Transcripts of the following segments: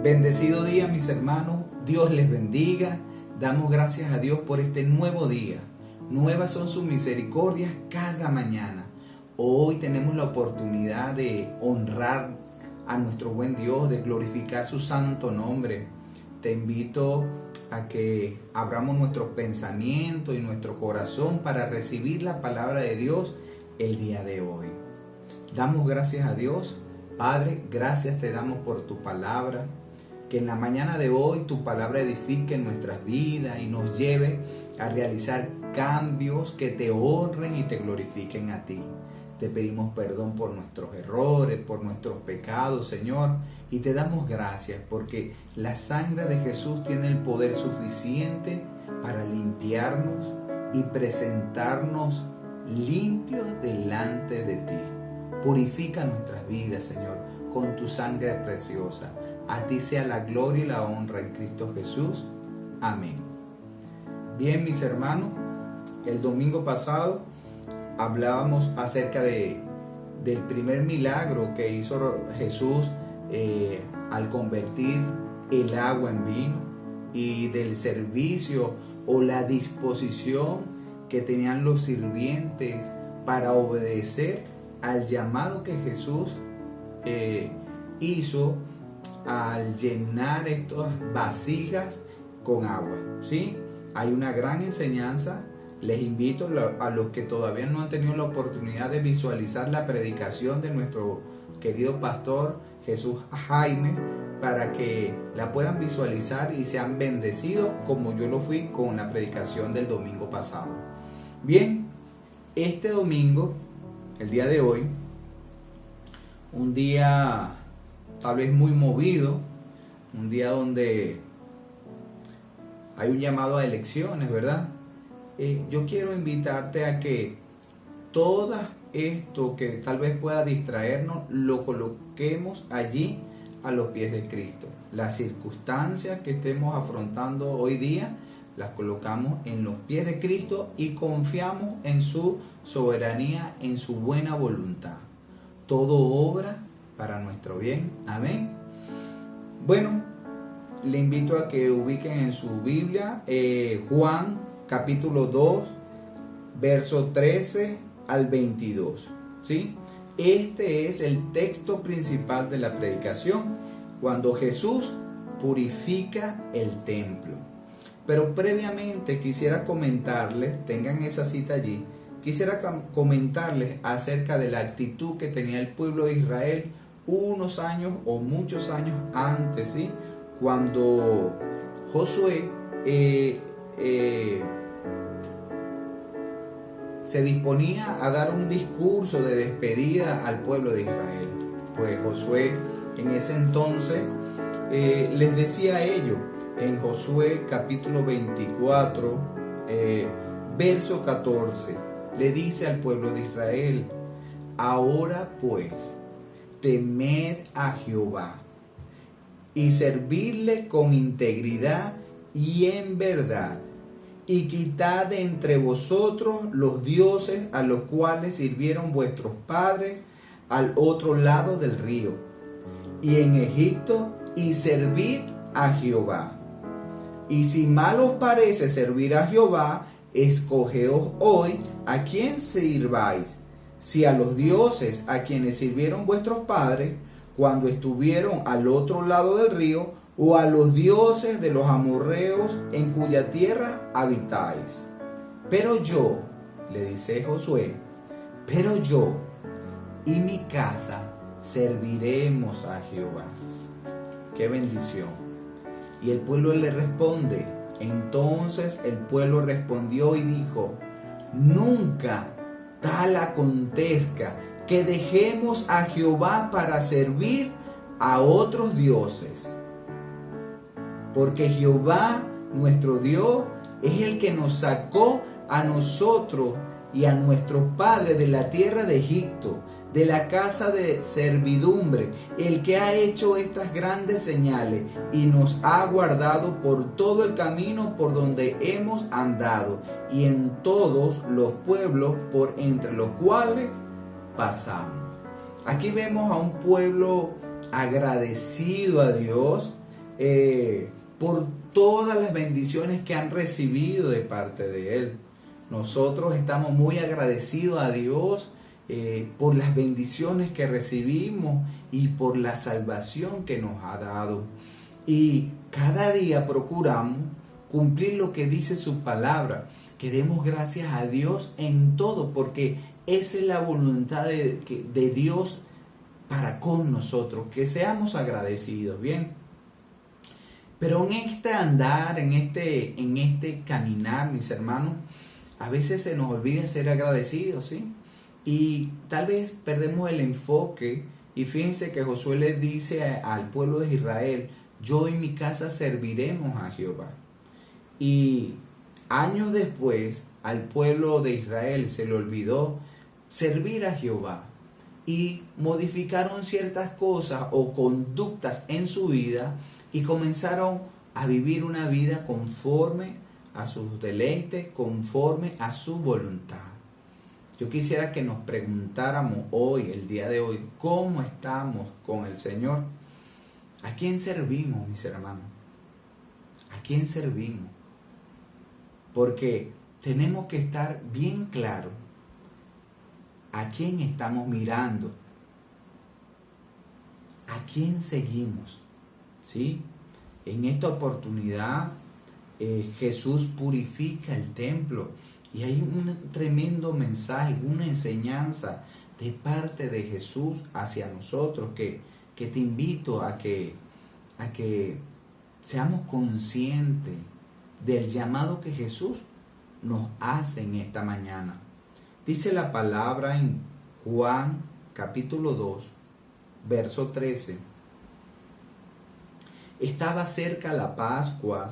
Bendecido día, mis hermanos. Dios les bendiga. Damos gracias a Dios por este nuevo día. Nuevas son sus misericordias cada mañana. Hoy tenemos la oportunidad de honrar a nuestro buen Dios, de glorificar su santo nombre. Te invito a que abramos nuestro pensamiento y nuestro corazón para recibir la palabra de Dios el día de hoy. Damos gracias a Dios. Padre, gracias te damos por tu palabra. Que en la mañana de hoy tu palabra edifique nuestras vidas y nos lleve a realizar cambios que te honren y te glorifiquen a ti. Te pedimos perdón por nuestros errores, por nuestros pecados, Señor, y te damos gracias porque la sangre de Jesús tiene el poder suficiente para limpiarnos y presentarnos limpios delante de ti. Purifica nuestras vidas, Señor, con tu sangre preciosa. A ti sea la gloria y la honra en Cristo Jesús. Amén. Bien, mis hermanos, el domingo pasado hablábamos acerca del primer milagro que hizo Jesús al convertir el agua en vino y del servicio o la disposición que tenían los sirvientes para obedecer al llamado que Jesús hizo al llenar estas vasijas con agua, ¿sí? Hay una gran enseñanza. Les invito a los que todavía no han tenido la oportunidad de visualizar la predicación de nuestro querido pastor Jesús Jaime, para que la puedan visualizar y sean bendecidos como yo lo fui con la predicación del domingo pasado. Bien, este domingo, el día de hoy, un día tal vez muy movido, un día donde hay un llamado a elecciones, ¿verdad? Yo quiero invitarte a que todo esto que tal vez pueda distraernos, lo coloquemos allí a los pies de Cristo. Las circunstancias que estemos afrontando hoy día, las colocamos en los pies de Cristo y confiamos en su soberanía, en su buena voluntad. Todo obra para nuestro bien. Amén. Bueno, le invito a que ubiquen en su Biblia Juan capítulo 2, verso 13 al 22. ¿Sí? Este es el texto principal de la predicación, cuando Jesús purifica el templo. Pero previamente quisiera comentarles, tengan esa cita allí, quisiera comentarles acerca de la actitud que tenía el pueblo de Israel unos años o muchos años antes, ¿sí? Cuando Josué se disponía a dar un discurso de despedida al pueblo de Israel. Pues Josué en ese entonces les decía a ellos, en Josué capítulo 24, verso 14, le dice al pueblo de Israel: ahora pues, temed a Jehová y servidle con integridad y en verdad, y quitad de entre vosotros los dioses a los cuales sirvieron vuestros padres al otro lado del río y en Egipto, y servid a Jehová. Y si mal os parece servir a Jehová, escogeos hoy a quién sirváis, si a los dioses a quienes sirvieron vuestros padres cuando estuvieron al otro lado del río, o a los dioses de los amorreos en cuya tierra habitáis. Pero yo, le dice Josué, pero yo y mi casa serviremos a Jehová. ¡Qué bendición! Y el pueblo le responde. Entonces el pueblo respondió y dijo: nunca tal acontezca que dejemos a Jehová para servir a otros dioses. Porque Jehová, nuestro Dios, es el que nos sacó a nosotros y a nuestros padres de la tierra de Egipto, de la casa de servidumbre, el que ha hecho estas grandes señales y nos ha guardado por todo el camino por donde hemos andado y en todos los pueblos por entre los cuales pasamos. Aquí vemos a un pueblo agradecido a Dios, por todas las bendiciones que han recibido de parte de Él. Nosotros estamos muy agradecidos a Dios por las bendiciones que recibimos y por la salvación que nos ha dado. Y cada día procuramos cumplir lo que dice su palabra, que demos gracias a Dios en todo, porque esa es la voluntad de Dios para con nosotros, que seamos agradecidos, ¿bien? Pero en este andar, en este caminar, mis hermanos, a veces se nos olvida ser agradecidos, ¿sí? Y tal vez perdemos el enfoque. Y fíjense que Josué les dice al pueblo de Israel: yo y mi casa serviremos a Jehová. Y años después al pueblo de Israel se le olvidó servir a Jehová y modificaron ciertas cosas o conductas en su vida y comenzaron a vivir una vida conforme a sus deleites, conforme a su voluntad. Yo quisiera que nos preguntáramos hoy, el día de hoy, ¿cómo estamos con el Señor? ¿A quién servimos, mis hermanos? ¿A quién servimos? Porque tenemos que estar bien claros a quién estamos mirando, a quién seguimos, ¿sí? En esta oportunidad Jesús purifica el templo y hay un tremendo mensaje, una enseñanza de parte de Jesús hacia nosotros que te invito a que seamos conscientes del llamado que Jesús nos hace en esta mañana. Dice la palabra en Juan capítulo 2, verso 13. Estaba cerca la Pascua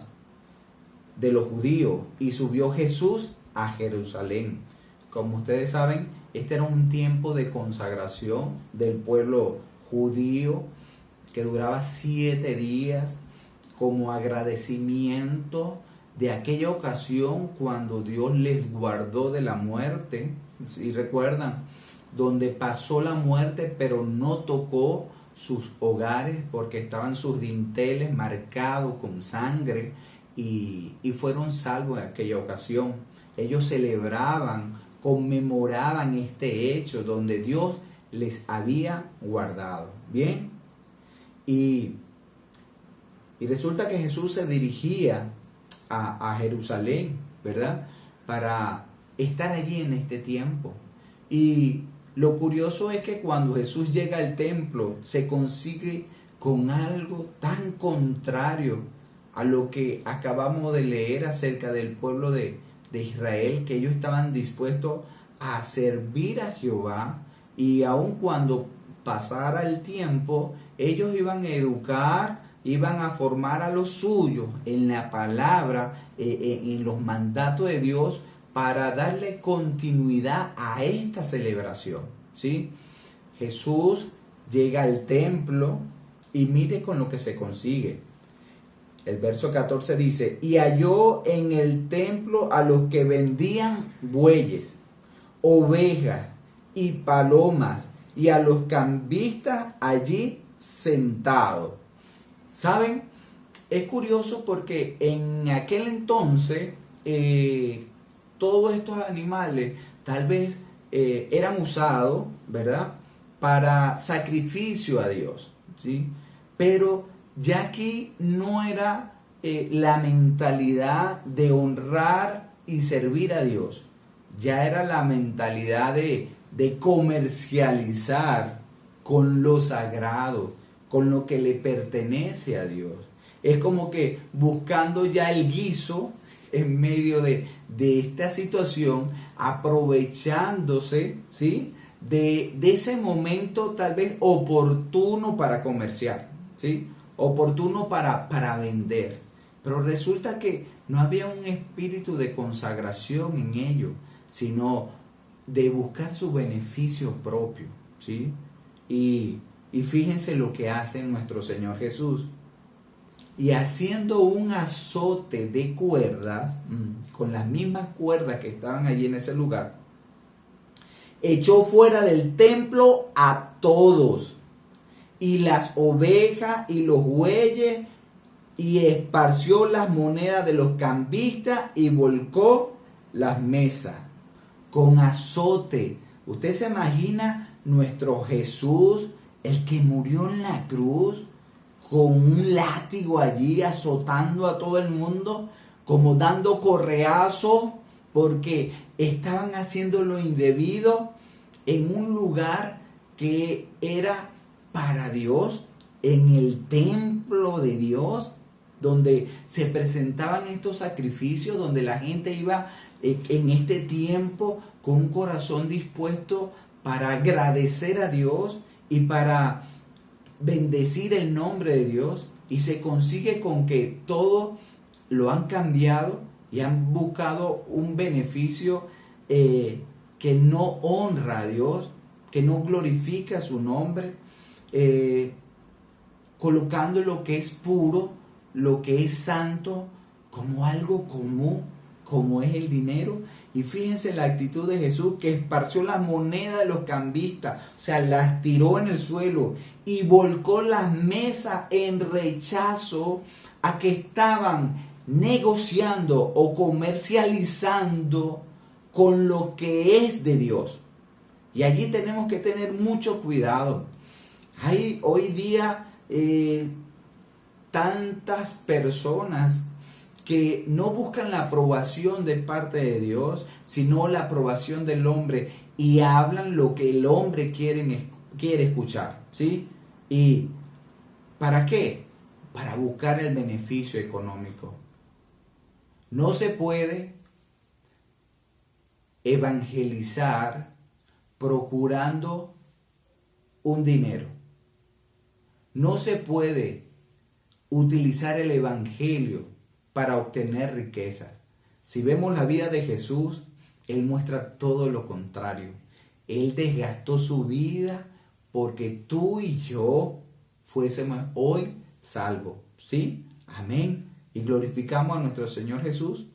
de los judíos y subió Jesús a Jerusalén. Como ustedes saben, este era un tiempo de consagración del pueblo judío que duraba 7 días como agradecimiento de aquella ocasión cuando Dios les guardó de la muerte. Si recuerdan, donde pasó la muerte pero no tocó sus hogares porque estaban sus dinteles marcados con sangre y fueron salvos en aquella ocasión. Ellos celebraban, conmemoraban este hecho donde Dios les había guardado. Bien, y resulta que Jesús se dirigía a Jerusalén, ¿verdad? Para estar allí en este tiempo. Y lo curioso es que cuando Jesús llega al templo, se consigue con algo tan contrario a lo que acabamos de leer acerca del pueblo de Israel, que ellos estaban dispuestos a servir a Jehová, y aun cuando pasara el tiempo, ellos iban a educar, iban a formar a los suyos en la palabra, en los mandatos de Dios, para darle continuidad a esta celebración, ¿sí? Jesús llega al templo y mire con lo que se consigue. El verso 14 dice: y halló en el templo a los que vendían bueyes, ovejas y palomas, y a los cambistas allí sentados. ¿Saben? Es curioso porque en aquel entonces todos estos animales tal vez eran usados, ¿verdad?, para sacrificio a Dios, ¿sí? Pero ya aquí no era la mentalidad de honrar y servir a Dios. Ya era la mentalidad de comercializar con lo sagrado, con lo que le pertenece a Dios. Es como que buscando ya el guiso en medio de esta situación, aprovechándose, ¿sí?, de ese momento tal vez oportuno para comerciar, ¿sí?, oportuno para vender. Pero resulta que no había un espíritu de consagración en ello, sino de buscar su beneficio propio, ¿sí? Y fíjense lo que hace nuestro Señor Jesús. Y haciendo un azote de cuerdas, con las mismas cuerdas que estaban allí en ese lugar, echó fuera del templo a todos, y las ovejas y los bueyes y esparció las monedas de los cambistas y volcó las mesas con azote. ¿Usted se imagina nuestro Jesús, el que murió en la cruz, con un látigo allí azotando a todo el mundo, como dando correazos porque estaban haciendo lo indebido en un lugar que era para Dios, en el templo de Dios, donde se presentaban estos sacrificios, donde la gente iba en este tiempo con un corazón dispuesto para agradecer a Dios y para bendecir el nombre de Dios, y se consigue con que todo lo han cambiado y han buscado un beneficio que no honra a Dios, que no glorifica su nombre, colocando lo que es puro, lo que es santo, como algo común, como es el dinero. Y fíjense la actitud de Jesús, que esparció la moneda de los cambistas, o sea, las tiró en el suelo y volcó las mesas en rechazo a que estaban negociando o comercializando con lo que es de Dios. Y allí tenemos que tener mucho cuidado. Hay hoy día tantas personas que no buscan la aprobación de parte de Dios, sino la aprobación del hombre, y hablan lo que el hombre quiere escuchar, ¿sí? ¿Y para qué? Para buscar el beneficio económico. No se puede evangelizar procurando un dinero. No se puede utilizar el evangelio para obtener riquezas. Si vemos la vida de Jesús, Él muestra todo lo contrario. Él desgastó su vida porque tú y yo fuésemos hoy salvos. ¿Sí? Amén. Y glorificamos a nuestro Señor Jesús.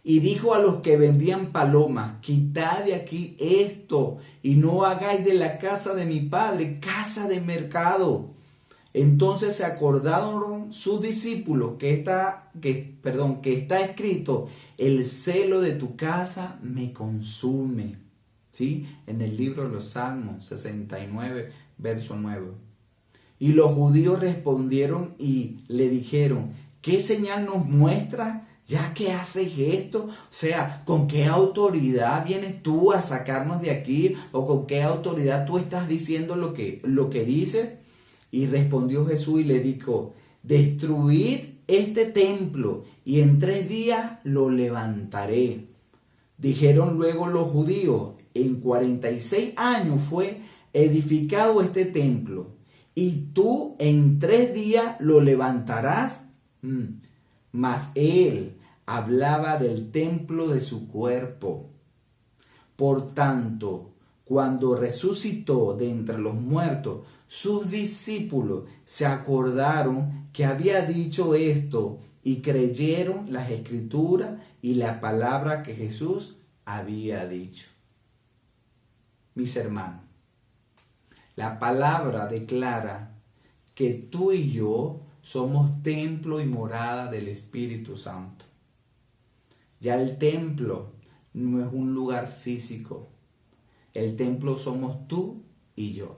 Y dijo a los que vendían palomas: quitad de aquí esto y no hagáis de la casa de mi padre casa de mercado. Entonces se acordaron sus discípulos que está escrito: el celo de tu casa me consume. ¿Sí? En el libro de los Salmos 69, verso 9. Y los judíos respondieron y le dijeron: ¿qué señal nos muestra ya que haces esto? O sea, ¿con qué autoridad vienes tú a sacarnos de aquí? ¿O con qué autoridad tú estás diciendo lo que dices? Y respondió Jesús y le dijo: destruid este templo y en 3 días lo levantaré. Dijeron luego los judíos: en 46 años fue edificado este templo, y tú en 3 días lo levantarás. Mas él hablaba del templo de su cuerpo. Por tanto, cuando resucitó de entre los muertos, sus discípulos se acordaron que había dicho esto y creyeron las escrituras y la palabra que Jesús había dicho. Mis hermanos, la palabra declara que tú y yo somos templo y morada del Espíritu Santo. Ya el templo no es un lugar físico. El templo somos tú y yo.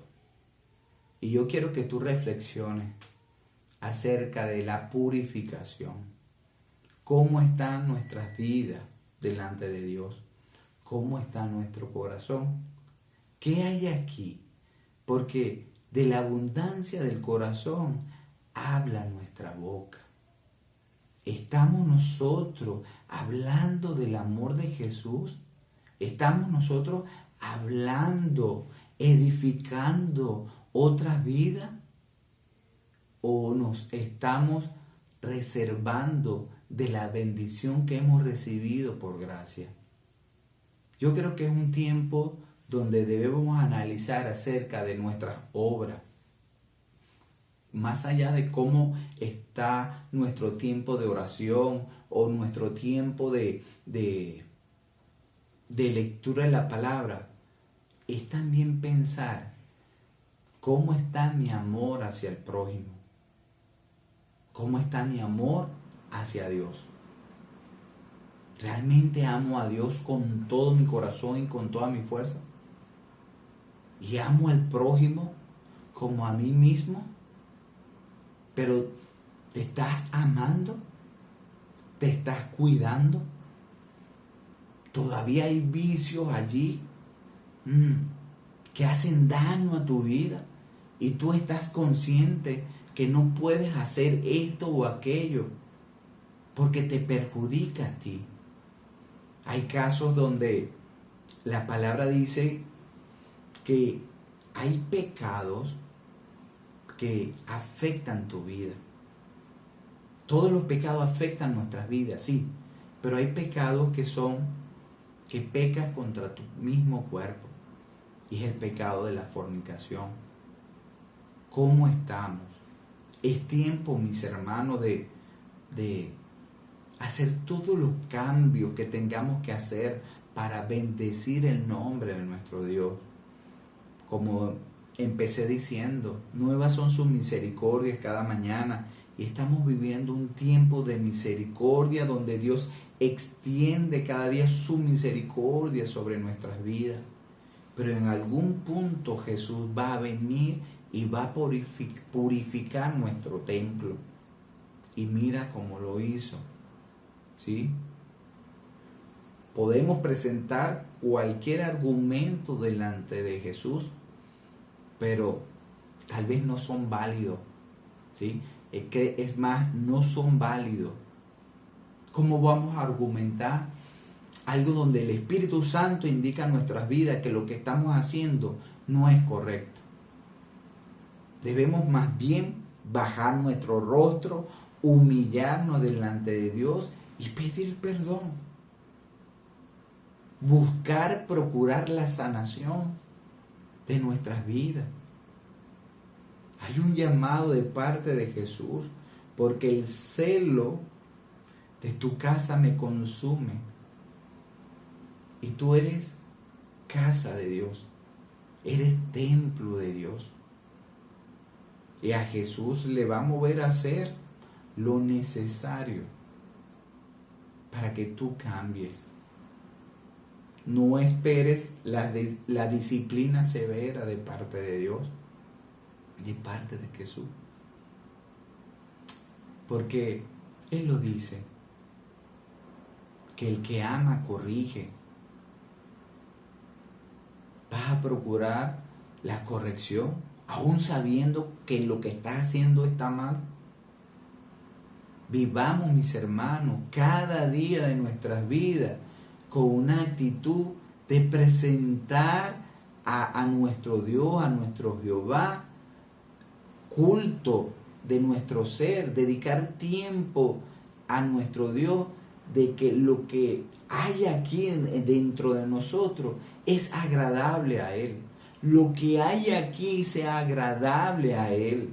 Y yo quiero que tú reflexiones acerca de la purificación. ¿Cómo están nuestras vidas delante de Dios? ¿Cómo está nuestro corazón? ¿Qué hay aquí? Porque de la abundancia del corazón habla nuestra boca. ¿Estamos nosotros hablando del amor de Jesús? ¿Estamos nosotros hablando, edificando otras vidas? ¿O nos estamos reservando de la bendición que hemos recibido por gracia? Yo creo que es un tiempo donde debemos analizar acerca de nuestras obras, más allá de cómo está nuestro tiempo de oración o nuestro tiempo de lectura de la palabra. Es también pensar cómo está mi amor hacia el prójimo. ¿Cómo está mi amor hacia Dios? ¿Realmente amo a Dios con todo mi corazón y con toda mi fuerza? ¿Y amo al prójimo como a mí mismo? Pero ¿te estás amando? ¿Te estás cuidando? ¿Todavía hay vicios allí que hacen daño a tu vida? Y tú estás consciente que no puedes hacer esto o aquello porque te perjudica a ti. Hay casos donde la palabra dice que hay pecados que afectan tu vida. Todos los pecados afectan nuestras vidas, sí, pero hay pecados que pecas contra tu mismo cuerpo, y es el pecado de la fornicación. ¿Cómo estamos? Es tiempo, mis hermanos, de hacer todos los cambios que tengamos que hacer para bendecir el nombre de nuestro Dios. Como empecé diciendo, nuevas son sus misericordias cada mañana, y estamos viviendo un tiempo de misericordia donde Dios extiende cada día su misericordia sobre nuestras vidas. Pero en algún punto Jesús va a venir y va a purificar nuestro templo. Y mira cómo lo hizo. ¿Sí? Podemos presentar cualquier argumento delante de Jesús, pero tal vez no son válidos. ¿Sí? Es más, no son válidos. ¿Cómo vamos a argumentar algo donde el Espíritu Santo indica en nuestras vidas que lo que estamos haciendo no es correcto? Debemos más bien bajar nuestro rostro, humillarnos delante de Dios y pedir perdón. Buscar, procurar la sanación de nuestras vidas. Hay un llamado de parte de Jesús, porque el celo de tu casa me consume. Y tú eres casa de Dios, eres templo de Dios. Y a Jesús le va a mover a hacer lo necesario para que tú cambies. No esperes la disciplina severa de parte de Dios, de parte de Jesús. Porque Él lo dice, que el que ama corrige. Vas a procurar la corrección, aún sabiendo que lo que estás haciendo está mal. Vivamos, mis hermanos, cada día de nuestras vidas con una actitud de presentar a nuestro Dios, a nuestro Jehová, culto de nuestro ser, dedicar tiempo a nuestro Dios, de que lo que hay aquí dentro de nosotros es agradable a Él. Lo que hay aquí sea agradable a Él.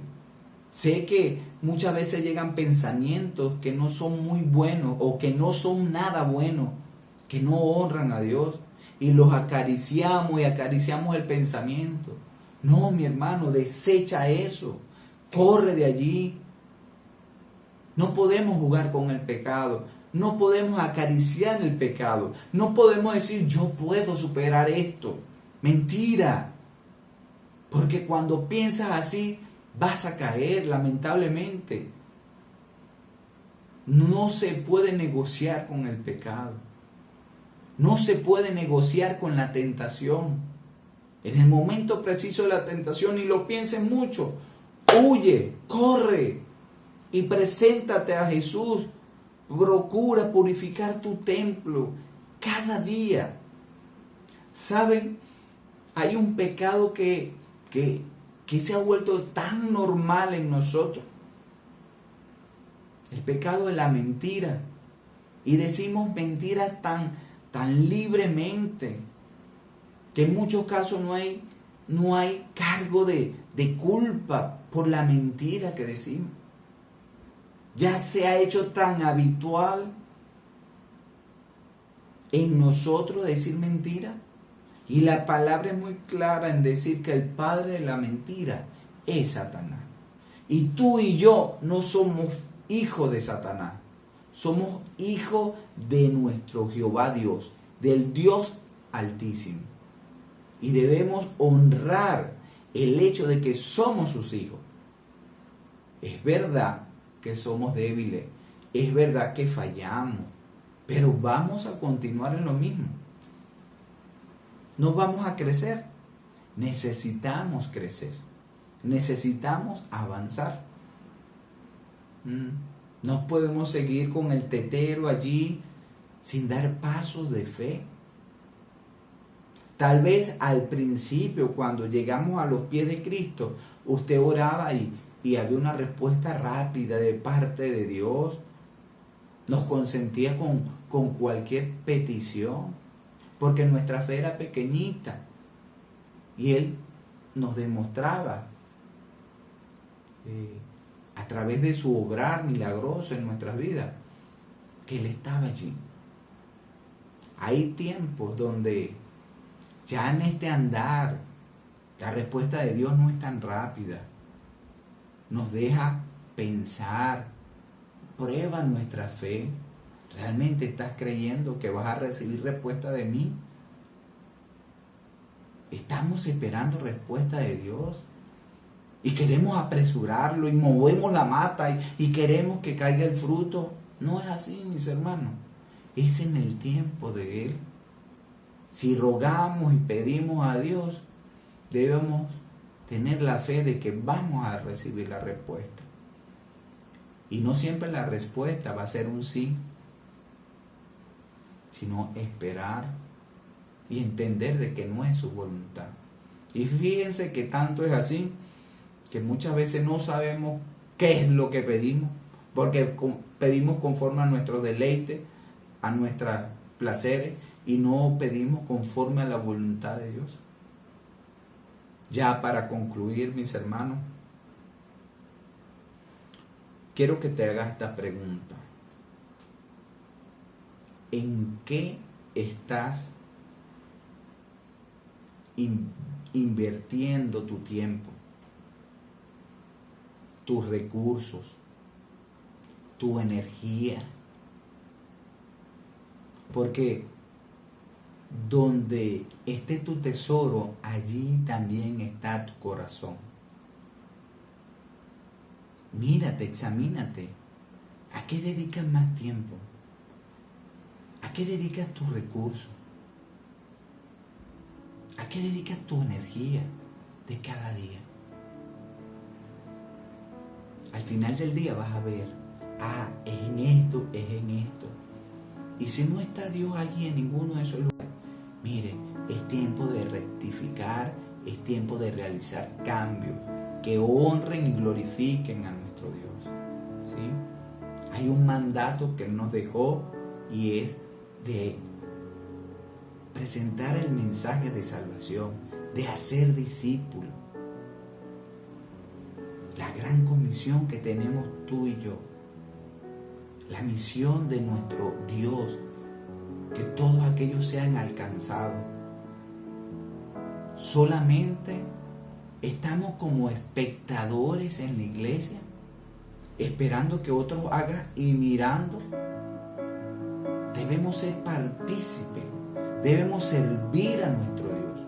Sé que muchas veces llegan pensamientos que no son muy buenos o que no son nada buenos, que no honran a Dios, y los acariciamos y acariciamos el pensamiento. No, mi hermano, desecha eso. Corre de allí. No podemos jugar con el pecado. No podemos acariciar el pecado. No podemos decir, yo puedo superar esto. Mentira. Porque cuando piensas así, vas a caer, lamentablemente. No se puede negociar con el pecado. No se puede negociar con la tentación. En el momento preciso de la tentación, y lo pienses mucho, huye, corre y preséntate a Jesús. Procura purificar tu templo cada día. ¿Saben? Hay un pecado que se ha vuelto tan normal en nosotros. El pecado de la mentira. Y decimos mentiras tan libremente que en muchos casos no hay cargo de culpa por la mentira que decimos. Ya se ha hecho tan habitual en nosotros decir mentira. Y la palabra es muy clara en decir que el padre de la mentira es Satanás. Y tú y yo no somos hijos de Satanás. Somos hijos de nuestro Jehová Dios, del Dios Altísimo. Y debemos honrar el hecho de que somos sus hijos. Es verdad que somos débiles, es verdad que fallamos, pero vamos a continuar en lo mismo. No vamos a crecer. Necesitamos crecer. Necesitamos avanzar. No podemos seguir con el tetero allí sin dar pasos de fe. Tal vez al principio, cuando llegamos a los pies de Cristo, usted oraba y había una respuesta rápida de parte de Dios. Nos consentía con cualquier petición, porque nuestra fe era pequeñita. Y Él nos demostraba a través de su obrar milagroso en nuestras vidas que Él estaba allí. Hay tiempos donde ya en este andar la respuesta de Dios no es tan rápida. Nos deja pensar, prueba nuestra fe. ¿Realmente estás creyendo que vas a recibir respuesta de mí? Estamos esperando respuesta de Dios y queremos apresurarlo y movemos la mata y queremos que caiga el fruto. No es así, mis hermanos. Es en el tiempo de Él. Si rogamos y pedimos a Dios, debemos tener la fe de que vamos a recibir la respuesta. Y no siempre la respuesta va a ser un sí, sino esperar y entender de que no es su voluntad. Y fíjense que tanto es así, que muchas veces no sabemos qué es lo que pedimos, porque pedimos conforme a nuestro deleite, a nuestros placeres, y no pedimos conforme a la voluntad de Dios. Ya para concluir, mis hermanos, quiero que te hagas esta pregunta. ¿En qué estás invirtiendo tu tiempo, tus recursos, tu energía? Porque donde esté tu tesoro, allí también está tu corazón. Mírate, examínate. ¿A qué dedicas más tiempo? ¿A qué dedicas tus recursos? ¿A qué dedicas tu energía de cada día? Al final del día vas a ver, es en esto, es en esto. Y si no está Dios allí en ninguno de esos lugares, mire, es tiempo de rectificar, es tiempo de realizar cambios que honren y glorifiquen a nuestro Dios. ¿Sí? Hay un mandato que Él nos dejó y es de presentar el mensaje de salvación, de hacer discípulos. La gran comisión que tenemos tú y yo, la misión de nuestro Dios, que todos aquellos sean alcanzados. Solamente estamos como espectadores en la iglesia, esperando que otros hagan y mirando. Debemos ser partícipes, debemos servir a nuestro Dios.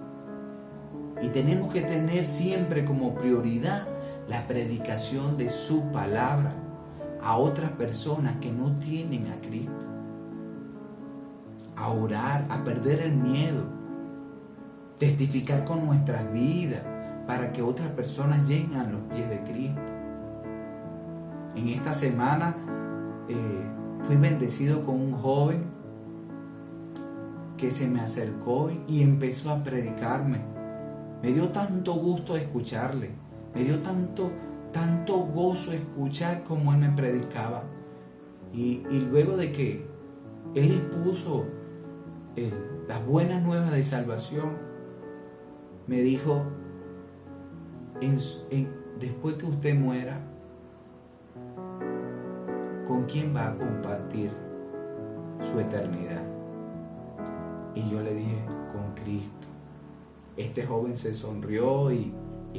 Y tenemos que tener siempre como prioridad la predicación de su palabra a otras personas que no tienen a Cristo. A orar, a perder el miedo, testificar con nuestras vidas para que otras personas lleguen a los pies de Cristo. En esta semana fui bendecido con un joven que se me acercó y empezó a predicarme. Me dio tanto gusto escucharle, me dio tanto gozo escuchar cómo él me predicaba. Y luego de que él expuso las buenas nuevas de salvación, me dijo, después que usted muera, ¿con quién va a compartir su eternidad? Y yo le dije, con Cristo. Este joven se sonrió y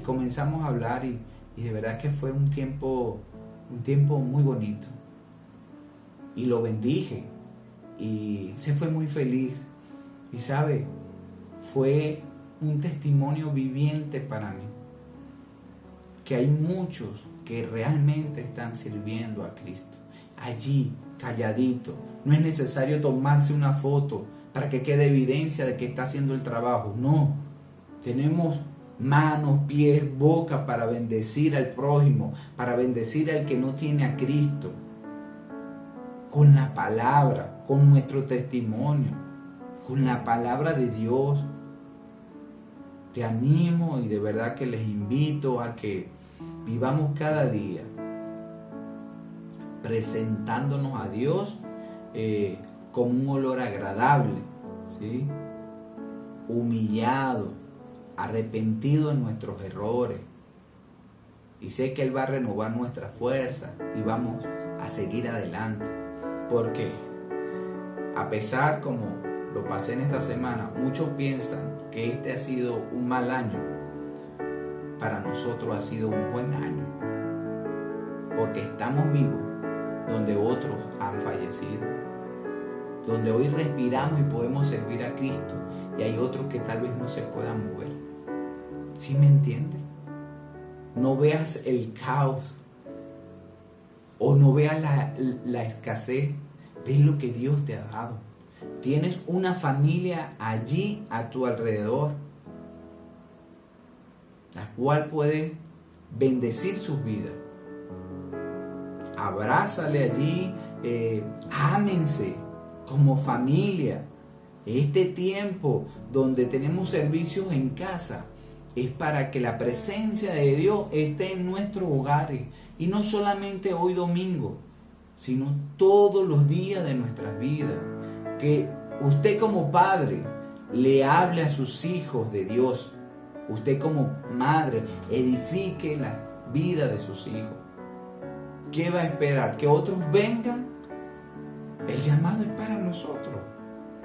comenzamos a hablar y de verdad que fue un tiempo un tiempo muy bonito. Y lo bendije. Y se fue muy feliz. Y sabe, fue un testimonio viviente para mí. Que hay muchos que realmente están sirviendo a Cristo. Allí, calladito. No es necesario tomarse una foto para que quede evidencia de que está haciendo el trabajo. No. Tenemos manos, pies, boca para bendecir al prójimo, para bendecir al que no tiene a Cristo. Con la palabra, con nuestro testimonio, con la palabra de Dios. Te animo y de verdad que les invito a que vivamos cada día presentándonos a Dios con un olor agradable, ¿sí? Humillado, arrepentido de nuestros errores. Y sé que Él va a renovar nuestra fuerza y vamos a seguir adelante. Porque a pesar, como lo pasé en esta semana, muchos piensan que este ha sido un mal año. Para nosotros ha sido un buen año. Porque estamos vivos donde otros han fallecido. Donde hoy respiramos y podemos servir a Cristo. Y hay otros que tal vez no se puedan mover. ¿Sí me entiendes? No veas el caos. O no veas la escasez. Ves lo que Dios te ha dado. Tienes una familia allí a tu alrededor, la cual puedes bendecir sus vidas. Abrázale allí, ámense como familia. Este tiempo donde tenemos servicios en casa es para que la presencia de Dios esté en nuestros hogares. Y no solamente hoy domingo, sino todos los días de nuestras vidas. Que usted como padre le hable a sus hijos de Dios. Usted como madre edifique la vida de sus hijos. ¿Qué va a esperar? ¿Que otros vengan? El llamado es para nosotros.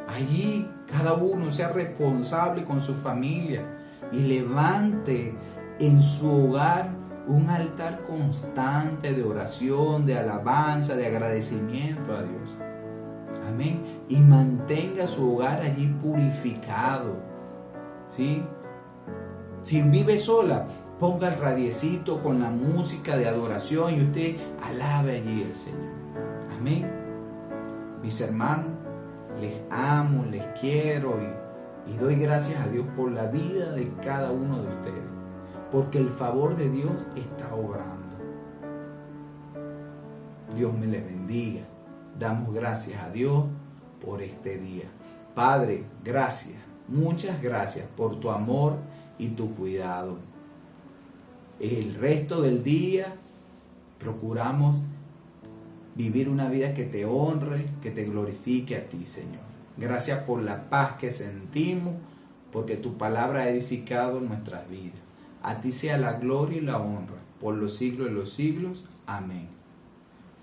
Allí cada uno sea responsable con su familia y levante en su hogar un altar constante de oración, de alabanza, de agradecimiento a Dios. Amén. Y mantenga su hogar allí purificado. ¿Sí? Si vive sola, ponga el radiecito con la música de adoración y usted alabe allí al Señor. Amén. Mis hermanos, les amo, les quiero y doy gracias a Dios por la vida de cada uno de ustedes. Porque el favor de Dios está obrando. Dios me les bendiga. Damos gracias a Dios por este día. Padre, gracias. Muchas gracias por tu amor y tu cuidado. El resto del día procuramos vivir una vida que te honre, que te glorifique a ti, Señor. Gracias por la paz que sentimos, porque tu palabra ha edificado nuestras vidas. A ti sea la gloria y la honra por los siglos de los siglos. Amén.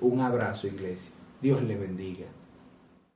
Un abrazo, iglesia. Dios le bendiga.